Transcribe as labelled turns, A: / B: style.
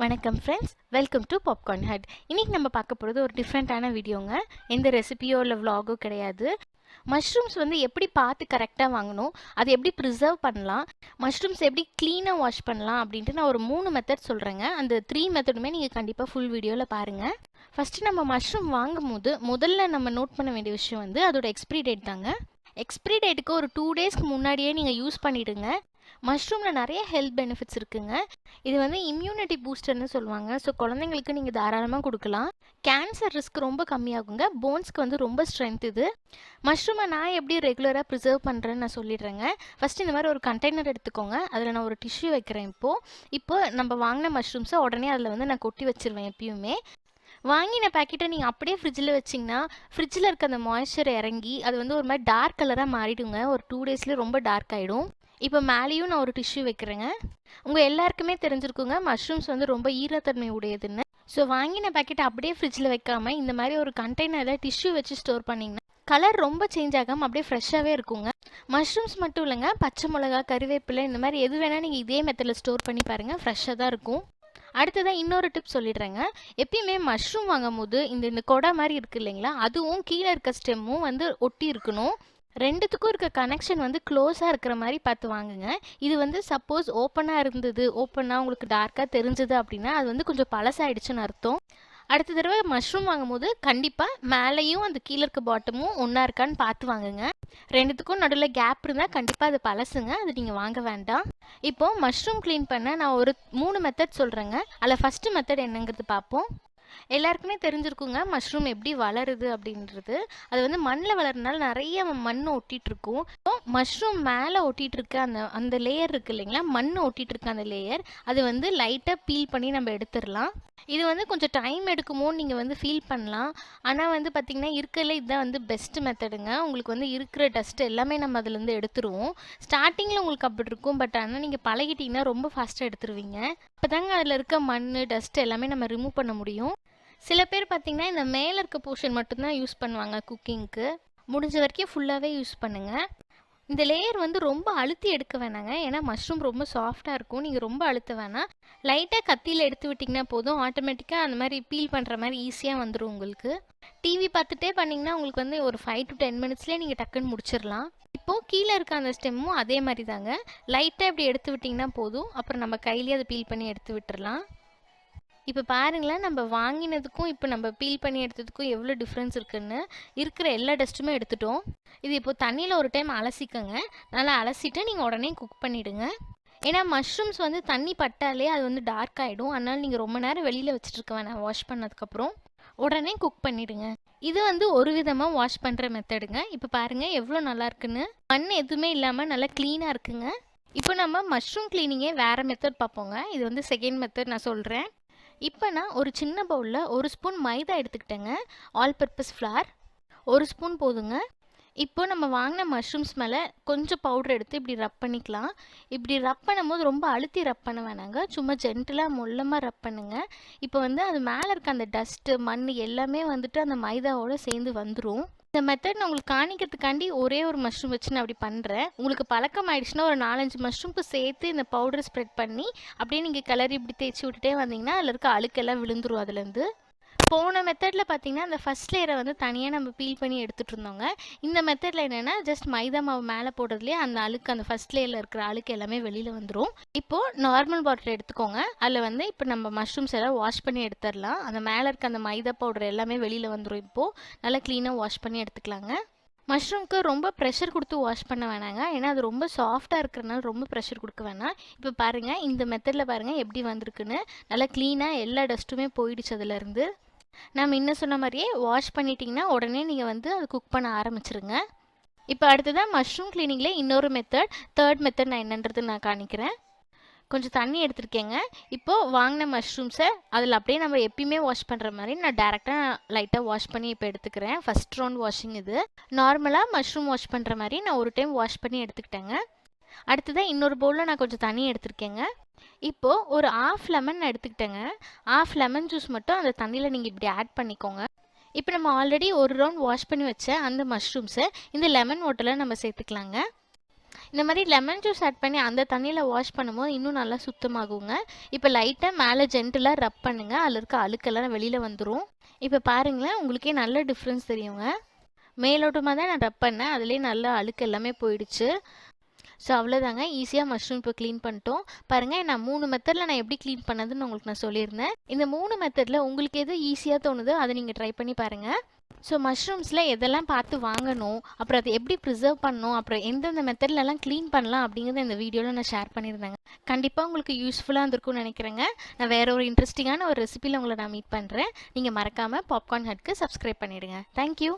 A: வணக்கம் friends, welcome to popcorn hut. இன்றைக்கி நம்ம பார்க்க போகிறது ஒரு டிஃப்ரெண்ட்டான வீடியோங்க. எந்த ரெசிபியோ இல்லை விலாகோ கிடையாது. மஷ்ரூம்ஸ் எப்படி பார்த்து கரெக்டாக வாங்கணும், அதை எப்படி ப்ரிசர்வ் பண்ணலாம், மஷ்ரூம்ஸ் எப்படி க்ளீனாக வாஷ் பண்ணலாம் அப்படின்ட்டு நான் ஒரு 3 மெத்தட் சொல்கிறேங்க. அந்த 3 மெத்தடுமே நீங்கள் கண்டிப்பாக ஃபுல் வீடியோவில் பாருங்கள். ஃபஸ்ட்டு நம்ம மஷ்ரூம் வாங்கும் போது முதல்ல நம்ம நோட் பண்ண வேண்டிய விஷயம் அதோட எக்ஸ்பிரி டேட் தாங்க. எக்ஸ்பிரி டேட்டுக்கு ஒரு 2 டேஸ்க்கு முன்னாடியே நீங்கள் யூஸ் பண்ணிவிடுங்க. மஷ்ரூமில் நிறைய ஹெல்த் பெனிஃபிட்ஸ் இருக்குங்க. இது இம்யூனிட்டி பூஸ்டர்னு சொல்லுவாங்க. ஸோ குழந்தைங்களுக்கு நீங்கள் தாராளமாக கொடுக்கலாம். கேன்சர் ரிஸ்க் ரொம்ப கம்மியாகுங்க. போன்ஸ்க்கு ரொம்ப ஸ்ட்ரென்த் இது. மஷ்ரூமை நான் எப்படி ரெகுலராக ப்ரிசர்வ் பண்ணுறேன்னு நான் சொல்லிடுறேங்க. ஃபஸ்ட்டு இந்த மாதிரி ஒரு கண்டெய்னர் எடுத்துக்கோங்க. அதில் நான் ஒரு டிஷ்யூ வைக்கிறேன். இப்போ நம்ம வாங்கின மஷ்ரூம்ஸை உடனே அதில் நான் கொட்டி வச்சுருவேன். எப்பயுமே வாங்கின பேக்கெட்டை நீங்கள் அப்படியே ஃப்ரிட்ஜில் வச்சிங்கன்னா ஃப்ரிட்ஜில் இருக்க அந்த மாய்ஸ்சர் இறங்கி அது ஒரு மாதிரி டார்க் கலராக மாறிடுங்க. ஒரு 2 டேஸ்லேயே ரொம்ப டார்க் ஆகிடும். இப்போ மேலேயும் நான் ஒரு டிஷ்யூ வைக்கிறேங்க. உங்கள் எல்லாருக்குமே தெரிஞ்சிருக்குங்க மஷ்ரூம்ஸ் ரொம்ப ஈரத்தன்மை உடையதுன்னு. ஸோ வாங்கின பேக்கெட் அப்படியே ஃப்ரிட்ஜில் வைக்காமல் இந்த மாதிரி ஒரு கண்டெய்னரில் டிஷ்யூ வச்சு ஸ்டோர் பண்ணிங்கன்னா கலர் ரொம்ப சேஞ்ச் ஆகாமல் அப்படியே ஃப்ரெஷ்ஷாகவே இருக்குங்க. மஷ்ரூம்ஸ் மட்டும் இல்லைங்க, பச்சை மிளகா, கருவேப்பிலை, இந்த மாதிரி எது வேணால் நீங்கள் இதே மெத்தடில் ஸ்டோர் பண்ணி பாருங்கள், ஃப்ரெஷ்ஷாக தான் இருக்கும். அடுத்ததான் இன்னொரு டிப் சொல்லிடுறேங்க. எப்பயுமே மஷ்ரூம் வாங்கும் போது இந்த கொடை மாதிரி இருக்குது இல்லைங்களா, அதுவும் கீழே இருக்க ஸ்டெம்மும் ஒட்டி இருக்கணும். ரெண்டுத்துக்கும் இருக்க கனெக்ஷன் க்ளோஸாக இருக்கிற மாதிரி பார்த்து வாங்குங்க. இது சப்போஸ் ஓப்பனாக இருந்தது, ஓப்பனாக உங்களுக்கு டார்க்காக தெரிஞ்சது அப்படின்னா அது கொஞ்சம் பழசாயிடுச்சுன்னு அர்த்தம். அடுத்த தடவை மஷ்ரூம் வாங்கும்போது கண்டிப்பாக மேலேயும் அந்த கீழே இருக்க பாட்டமும் ஒன்றா இருக்கான்னு பார்த்து வாங்குங்க. ரெண்டுத்துக்கும் நடுவில் கேப் இருந்தால் கண்டிப்பாக அது பழசுங்க, அது நீங்கள் வாங்க வேண்டாம். இப்போது மஷ்ரூம் க்ளீன் பண்ண நான் ஒரு 3 மெத்தட் சொல்கிறேங்க. அதில் ஃபஸ்ட்டு மெத்தட் என்னங்கிறது பார்ப்போம். எல்லாருக்குமே தெரிஞ்சிருக்குங்க மஷ்ரூம் எப்படி வளருது அப்படின்றது. அது மண்ணில் வளர்றதுனால நிறைய மண் ஒட்டிகிட்டு இருக்கும். மஷ்ரூம் மேலே ஒட்டிகிட்டு இருக்க அந்த லேயர் இருக்குது இல்லைங்களா, மண் ஒட்டிகிட்டு இருக்க அந்த லேயர் அது லைட்டாக பீல் பண்ணி நம்ம எடுத்துடலாம். இது கொஞ்சம் டைம் எடுக்குமோன்னு நீங்கள் ஃபீல் பண்ணலாம். ஆனால் பார்த்திங்கன்னா இருக்கல இதுதான் பெஸ்ட் மெத்தடுங்க. உங்களுக்கு இருக்கிற டஸ்ட் எல்லாமே நம்ம அதுலேருந்து எடுத்துருவோம். ஸ்டார்டிங்கில் உங்களுக்கு அப்படி இருக்கும், பட் ஆனால் நீங்கள் பழகிட்டிங்கன்னா ரொம்ப ஃபாஸ்ட்டாக எடுத்துருவீங்க. அப்போ தாங்க அதில் இருக்க மண் டஸ்ட் எல்லாமே நம்ம ரிமூவ் பண்ண முடியும். சில பேர் பார்த்திங்கன்னா இந்த மேலே இருக்க போர்ஷன் மட்டும்தான் யூஸ் பண்ணுவாங்க குக்கிங்க்கு. முடிஞ்ச வரைக்கும் ஃபுல்லாகவே யூஸ் பண்ணுங்கள். இந்த லேயர் ரொம்ப அழுத்தி எடுக்க வேணாங்க, ஏன்னா மஷ்ரூம் ரொம்ப சாஃப்டாக இருக்கும். நீங்கள் ரொம்ப அழுத்த வேணாம், லைட்டாக கத்தியில் எடுத்து விட்டிங்கன்னா போதும். ஆட்டோமேட்டிக்காக அந்த மாதிரி பீல் பண்ணுற மாதிரி ஈஸியாக வந்துடும். உங்களுக்கு டிவி பார்த்துட்டே பண்ணிங்கன்னா உங்களுக்கு ஒரு 5 to 10 மினிட்ஸ்லேயே நீங்கள் டக்குன்னு முடிச்சிடலாம். இப்போது கீழே இருக்க அந்த ஸ்டெம்மும் அதே மாதிரி தாங்க, லைட்டாக இப்படி எடுத்து விட்டிங்கன்னா போதும். அப்புறம் நம்ம கையிலேயே அதை பீல் பண்ணி எடுத்து விட்டுறலாம். இப்போ பாருங்களேன், நம்ம வாங்கினதுக்கும் இப்போ நம்ம பீல் பண்ணி எடுத்ததுக்கும் எவ்வளோ டிஃப்ரென்ஸ் இருக்குன்னு. இருக்கிற எல்லா டஸ்ட்டுமே எடுத்துட்டோம். இது இப்போ தண்ணியில் ஒரு டைம் அலசிக்கங்க. நல்லா அலசிட்டு நீங்கள் உடனே குக் பண்ணிவிடுங்க. ஏன்னா மஷ்ரூம்ஸ் தண்ணி பட்டாலே அது டார்க் ஆகிடும். அதனால் நீங்கள் ரொம்ப நேரம் வெளியில் வச்சுட்ருக்க வேணாம். வாஷ் பண்ணதுக்கப்புறம் உடனே குக் பண்ணிவிடுங்க. இது ஒரு விதமாக வாஷ் பண்ணுற மெத்தடுங்க. இப்போ பாருங்கள் எவ்வளோ நல்லா இருக்குன்னு. மண் எதுவுமே இல்லாமல் நல்லா க்ளீனாக இருக்குங்க. இப்போ நம்ம மஷ்ரூம் க்ளீனிங்கே வேறு மெத்தட் பார்ப்போங்க. இது செகண்ட் மெத்தட் நான் சொல்கிறேன். இப்போ நான் ஒரு சின்ன பவுலில் 1 ஸ்பூன் மைதா எடுத்துக்கிட்டேங்க. ஆல் பர்பஸ் ஃப்ளார் 1 ஸ்பூன் போதுங்க. இப்போ நம்ம வாங்கின மஷ்ரூம்ஸ் மேலே கொஞ்சம் பவுடர் எடுத்து இப்படி ரப் பண்ணிக்கலாம். இப்படி ரப் பண்ணும்போது ரொம்ப அழுத்தி ரப் பண்ண வேணாங்க, சும்மா ஜென்டிலாக மொல்லமாக ரப் பண்ணுங்க. இப்போ அது மேலே இருக்க அந்த டஸ்ட்டு மண் எல்லாமே அந்த மைதாவோடு சேர்ந்து வந்துடும். இந்த மெத்தட் நான் உங்களுக்கு காணிக்கிறதுக்காண்டி ஒரே ஒரு மஷ்ரூம் வச்சு நான் அப்படி பண்ணுறேன். உங்களுக்கு பழக்கம் ஆயிடுச்சுன்னா ஒரு 4-5 மஷ்ரூம்க்கு சேர்த்து இந்த பவுடர் ஸ்ப்ரெட் பண்ணி அப்படியே நீங்கள் கிளறி இப்படி தேய்ச்சி விட்டுட்டே வந்தீங்கன்னா அதில் இருக்க அழுக்கெல்லாம் விழுந்துரும். அதுலேருந்து போன மெத்தடில் பார்த்தீங்கன்னா அந்த ஃபஸ்ட் லேயரை தனியாக நம்ம பீல் பண்ணி எடுத்துகிட்டு இருந்தோங்க. இந்த மெத்தடில் என்னென்னா ஜஸ்ட் மைதா மாவு மேலே போடுறதுலேயே அந்த அழுக்கு, அந்த ஃபஸ்ட் லேயரில் இருக்கிற அழுக்கு எல்லாமே வெளியில் வந்துடும். இப்போது நார்மல் வாட்டர் எடுத்துக்கோங்க. அதில் இப்போ நம்ம மஷ்ரூம்ஸ் எல்லாம் வாஷ் பண்ணி எடுத்துடலாம். அந்த மேலே இருக்க அந்த மைதா பவுடர் எல்லாமே வெளியில் வந்துடும். இப்போது நல்லா க்ளீனாக வாஷ் பண்ணி எடுத்துக்கலாங்க. மஷ்ரூம்க்கு ரொம்ப ப்ரெஷர் கொடுத்து வாஷ் பண்ண வேணாங்க, ஏன்னா அது ரொம்ப சாஃப்டாக இருக்கிறனால ரொம்ப ப்ரெஷர் கொடுக்க வேணாம். இப்போ பாருங்கள், இந்த மெத்தடில் பாருங்கள் எப்படி வந்திருக்குன்னு. நல்லா க்ளீனாக எல்லா டஸ்ட்டுமே போயிடுச்சு அதுலேருந்து. நான் முன்ன சொன்ன மாதிரியே வாஷ் பண்ணிட்டீங்கன்னா உடனே நீங்கள் அது குக் பண்ண ஆரம்பிச்சிருங்க. இப்போ அடுத்ததான் மஷ்ரூம் க்ளீனிங்கில் இன்னொரு மெத்தட், தேர்ட் மெத்தட் நான் என்னன்றது நான் காணிக்கிறேன். கொஞ்சம் தண்ணி எடுத்துருக்கேங்க. இப்போது வாங்கின மஷ்ரூம்ஸை அதில் அப்படியே நம்ம எப்பயுமே வாஷ் பண்ணுற மாதிரி நான் டேரெக்டாக லைட்டாக வாஷ் பண்ணி இப்போ எடுத்துக்கிறேன். ஃபஸ்ட் ரவுண்ட் வாஷிங் இது. நார்மலாக மஷ்ரூம் வாஷ் பண்ணுற மாதிரி நான் ஒரு டைம் வாஷ் பண்ணி எடுத்துக்கிட்டேங்க. அடுத்ததான் இன்னொரு பவுலில் நான் கொஞ்சம் தண்ணி எடுத்துருக்கேங்க. இப்போது ஒரு 1/2 லெமன் நான் எடுத்துக்கிட்டேங்க. 1/2 லெமன் ஜூஸ் மட்டும் அந்த தண்ணியில் நீங்கள் இப்படி ஆட் பண்ணிக்கோங்க. இப்போ நம்ம ஆல்ரெடி ஒரு ரவுண்ட் வாஷ் பண்ணி வச்ச அந்த மஷ்ரூம்ஸை இந்த லெமன் வாட்டரில் நம்ம சேர்த்துக்கலாங்க. இந்த மாதிரி லெமன் ஜூஸ் ஆட் பண்ணி அந்த தண்ணியில் வாஷ் பண்ணும்போது இன்னும் நல்லா சுத்தமாகுங்க. இப்போ லைட்டாக மேலே ஜென்டிலாக ரப் பண்ணுங்கள், அதில் இருக்க அழுக்கெல்லாம் வெளியில் வந்துடும். இப்போ பாருங்களேன், உங்களுக்கே நல்ல டிஃப்ரென்ஸ் தெரியுங்க. மேலோட்டமாக தான் நான் ரப் பண்ணேன், அதுலேயே நல்ல அழுக்கு எல்லாமே போயிடுச்சு. ஸோ அவ்வளோதாங்க, ஈஸியாக மஷ்ரூம் இப்போ க்ளீன் பண்ணிட்டோம். பாருங்கள், நான் 3 மெத்தடில் நான் எப்படி க்ளீன் பண்ணதுன்னு உங்களுக்கு நான் சொல்லியிருந்தேன். இந்த 3 மெத்தடில் உங்களுக்கு எது ஈஸியாக தோணுதோ அதை நீங்கள் ட்ரை பண்ணி பாருங்கள். ஸோ மஷ்ரூம்ஸில் எதெல்லாம் பார்த்து வாங்கணும், அப்புறம் அதை எப்படி ப்ரிசர்வ் பண்ணணும், அப்புறம் எந்தெந்த மெத்தட்லலாம் க்ளீன் பண்ணலாம் அப்படிங்கிறத இந்த வீடியோவில் நான் ஷேர் பண்ணியிருந்தேங்க. கண்டிப்பாக உங்களுக்கு யூஸ்ஃபுல்லாக இருந்திருக்கும்னு நினைக்கிறேங்க. நான் வேறு ஒரு இன்ட்ரெஸ்டிங்கான ஒரு ரெசிபியில் உங்களை நான் மீட் பண்ணுறேன். நீங்கள் மறக்காமல் பாப்கார்ன் ஹட்க்கு சப்ஸ்கிரைப் பண்ணிவிடுங்க. தேங்க்யூ.